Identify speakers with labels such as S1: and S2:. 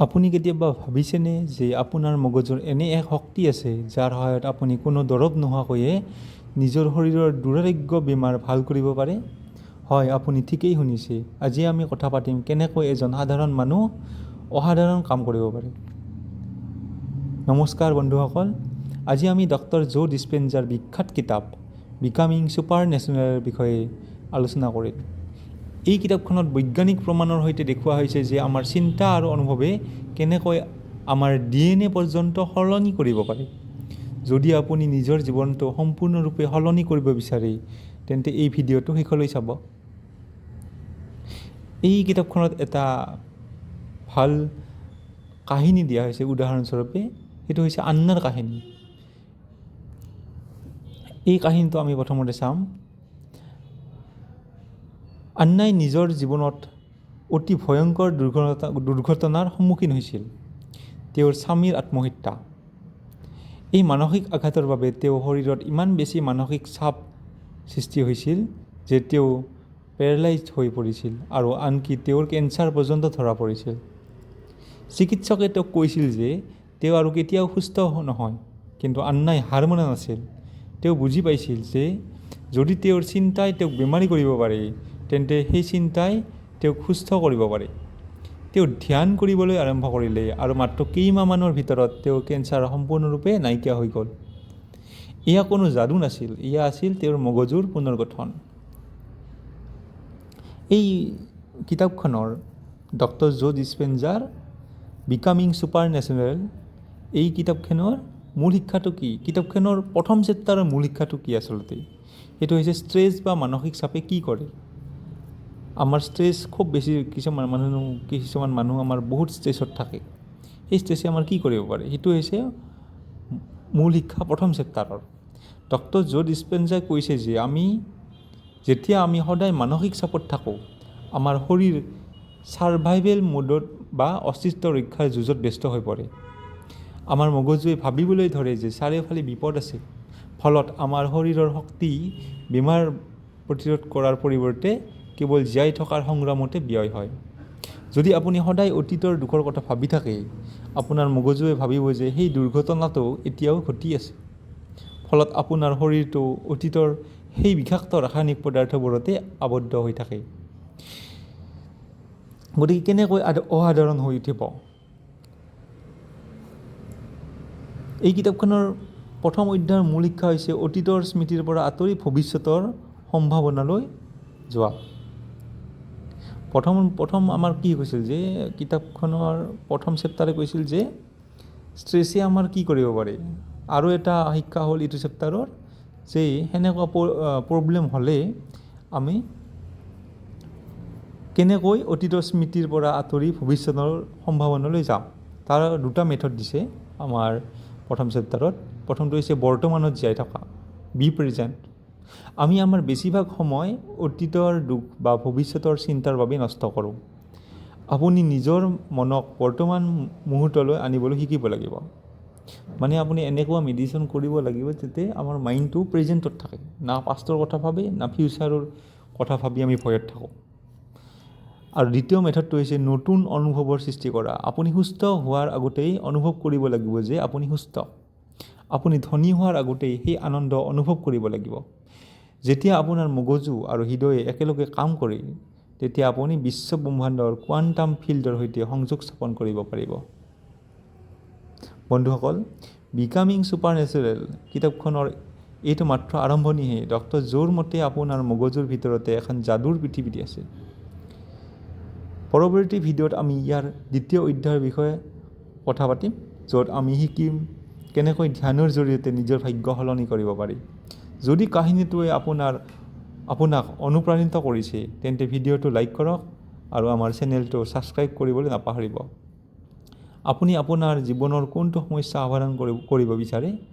S1: আপুনি কেতিয়াবা ভাবিছেনে যে আপোনাৰ মগজুৰ এনে এক শক্তি আছে যাৰ সহায়ত আপুনি কোনো দৰৱ নোহোৱাকৈয়ে নিজৰ শৰীৰৰ দুৰাৰোগ্য বেমাৰ ভাল কৰিব পাৰে? হয়, আপুনি ঠিকেই শুনিছে। আজি আমি কথা পাতিম কেনেকৈ এজন সাধাৰণ মানুহ অসাধাৰণ কাম কৰিব পাৰে। নমস্কাৰ বন্ধুসকল, আজি আমি ডক্টৰ জো ডিস্পেনজাৰ বিখ্যাত কিতাপ বিকামিং ছুপাৰ নেশ্যনেলৰ বিষয়ে আলোচনা কৰিম। এই কিতাপখনত বৈজ্ঞানিক প্ৰমাণৰ সৈতে দেখুওৱা হৈছে যে আমাৰ চিন্তা আৰু অনুভৱে কেনেকৈ আমাৰ DNA পৰ্যন্ত সলনি কৰিব পাৰে। যদি আপুনি নিজৰ জীৱনটো সম্পূৰ্ণৰূপে সলনি কৰিব বিচাৰে তেন্তে এই ভিডিঅ'টো শেষলৈ চাব। এই কিতাপখনত এটা ভাল কাহিনী দিয়া হৈছে, উদাহৰণস্বৰূপে সেইটো হৈছে আন্নাৰ কাহিনী। এই কাহিনীটো আমি প্ৰথমতে চাম। আন্নাই নিজৰ জীৱনত অতি ভয়ংকৰ দুৰ্ঘটনাৰ সন্মুখীন হৈছিল। তেওঁৰ স্বামীৰ আত্মহত্যা। এই মানসিক আঘাতৰ বাবে তেওঁৰ শৰীৰত ইমান বেছি মানসিক চাপ সৃষ্টি হৈছিল যে তেওঁ পেৰালাইজ হৈ পৰিছিল আৰু আনকি তেওঁৰ কেঞ্চাৰ পৰ্যন্ত ধৰা পৰিছিল। চিকিৎসকে তেওঁক কৈছিল যে তেওঁ আৰু কেতিয়াও সুস্থ নহয়, কিন্তু আন্নাই হাৰ মনা নাছিল। তেওঁ বুজি পাইছিল যে যদি তেওঁৰ চিন্তাই তেওঁক বেমাৰী কৰিব পাৰে তেন্তে সেই চিন্তাই তেওঁক সুস্থ কৰিব পাৰে। তেওঁ ধ্যান কৰিবলৈ আৰম্ভ কৰিলে আৰু মাত্ৰ কেইমাহমানৰ ভিতৰত তেওঁৰ কেঞ্চাৰ সম্পূৰ্ণৰূপে নাইকিয়া হৈ গ'ল। এয়া কোনো যাদু নাছিল, এয়া আছিল তেওঁৰ মগজুৰ পুনৰ্গঠন। এই কিতাপখনৰ ডক্টৰ জো ডিস্পেনজাৰ বিকামিং ছুপাৰ নেশ্যনেল, এই কিতাপখনৰ মূল শিক্ষাটো কি? কিতাপখনৰ প্ৰথম চেপ্টাৰৰ মূল শিক্ষাটো কি আচলতে? সেইটো হৈছে ষ্ট্ৰেছ বা মানসিক চাপে কি কৰে। আমাৰ ষ্ট্ৰেছ খুব বেছি, কিছুমান মানুহ আমাৰ বহুত ষ্ট্ৰেছত থাকে। সেই ষ্ট্ৰেছে আমাৰ কি কৰিব পাৰে সেইটো হৈছে মূল শিক্ষা প্ৰথম চেপ্টাৰৰ। ডক্টৰ জো ডিস্পেনজাৰে কৈছে যে যেতিয়া আমি সদায় মানসিক চাপত থাকোঁ, আমাৰ শৰীৰ ছাৰ্ভাইভেল মোডত বা অস্তিত্ব ৰক্ষাৰ যুঁজত ব্যস্ত হৈ পৰে। আমাৰ মগজুৱে ভাবিবলৈ ধৰে যে চাৰিওফালে বিপদ আছে, ফলত আমাৰ শৰীৰৰ শক্তি বেমাৰ প্ৰতিৰোধ কৰাৰ পৰিৱৰ্তে কেৱল জীয়াই থকাৰ সংগ্ৰামতে ব্যয় হয়। যদি আপুনি সদায় অতীতৰ দুখৰ কথা ভাবি থাকে, আপোনাৰ মগজুৱে ভাবিব যে সেই দুৰ্ঘটনাটো এতিয়াও ঘটি আছে। ফলত আপোনাৰ শৰীৰটো অতীতৰ সেই বিষাক্ত ৰাসায়নিক পদাৰ্থবোৰতে আবদ্ধ হৈ থাকে। গতিকে কেনেকৈ অসাধাৰণ হৈ উঠিব? এই কিতাপখনৰ প্ৰথম অধ্যায়ৰ মূল শিক্ষা হৈছে অতীতৰ স্মৃতিৰ পৰা আঁতৰি ভৱিষ্যতৰ সম্ভাৱনালৈ যোৱা। প্ৰথম আমাৰ কি কৈছিল যে কিতাপখনৰ প্ৰথম চেপ্টাৰে কৈছিল যে ষ্ট্ৰেছে আমাৰ কি কৰিব পাৰে। আৰু এটা শিক্ষা হ'ল এইটো চেপ্টাৰৰ যে সেনেকুৱা প্ৰব্লেম হ'লে আমি কেনেকৈ অতীতৰ স্মৃতিৰ পৰা আঁতৰি ভৱিষ্যতৰ সম্ভাৱনালৈ যাম। তাৰ দুটা মেথড দিছে আমাৰ প্ৰথম চেপ্টাৰত। প্ৰথমটো হৈছে বৰ্তমানত জীয়াই থকা, বি প্ৰেজেণ্ট। আমি আমাৰ বেছিভাগ সময় অতীতৰ দুখ বা ভৱিষ্যতৰ চিন্তাৰ বাবে নষ্ট কৰোঁ। আপুনি নিজৰ মনক বৰ্তমান মুহূৰ্তলৈ আনিবলৈ শিকিব লাগিব। মানে আপুনি এনেকুৱা মেডিটেশ্যন কৰিব লাগিব যাতে আমাৰ মাইণ্ডটো প্ৰেজেণ্টত থাকে, না পাষ্টৰ কথা ভাবে না ফিউচাৰৰ কথা ভাবি আমি ভয়ত থাকোঁ। আৰু দ্বিতীয় মেথডটো হৈছে নতুন অনুভৱৰ সৃষ্টি কৰা। আপুনি সুস্থ হোৱাৰ আগতেই অনুভৱ কৰিব লাগিব যে আপুনি সুস্থ। আপুনি ধনী হোৱাৰ আগতেই সেই আনন্দ অনুভৱ কৰিব লাগিব। যেতিয়া আপোনাৰ মগজু আৰু হৃদয়ে একেলগে কাম কৰে তেতিয়া আপুনি বিশ্ব ব্ৰহ্মাণ্ডৰ কোৱাণ্টাম ফিল্ডৰ সৈতে সংযোগ স্থাপন কৰিব পাৰিব। বন্ধুসকল, বিকামিং ছুপাৰ নেচাৰেল কিতাপখনৰ এইটো মাত্ৰ আৰম্ভণিহে। ডক্টৰ জোৰ মতে আপোনাৰ মগজুৰ ভিতৰতে এখন যাদুৰ পৃথিৱী আছে। পৰৱৰ্তী ভিডিঅ'ত আমি ইয়াৰ দ্বিতীয় অধ্যায়ৰ বিষয়ে কথা পাতিম, য'ত আমি শিকিম কেনেকৈ ধ্যানৰ জৰিয়তে নিজৰ ভাগ্য সলনি কৰিব পাৰি। যদি কাহিনীটোৱে আপোনাক অনুপ্ৰাণিত কৰিছে তেন্তে ভিডিঅ'টো লাইক কৰক আৰু আমাৰ চেনেলটো ছাবস্ক্ৰাইব কৰিবলৈ নাপাহৰিব। আপুনি আপোনাৰ জীৱনৰ কোনটো সমস্যা সমাধান কৰিব বিচাৰে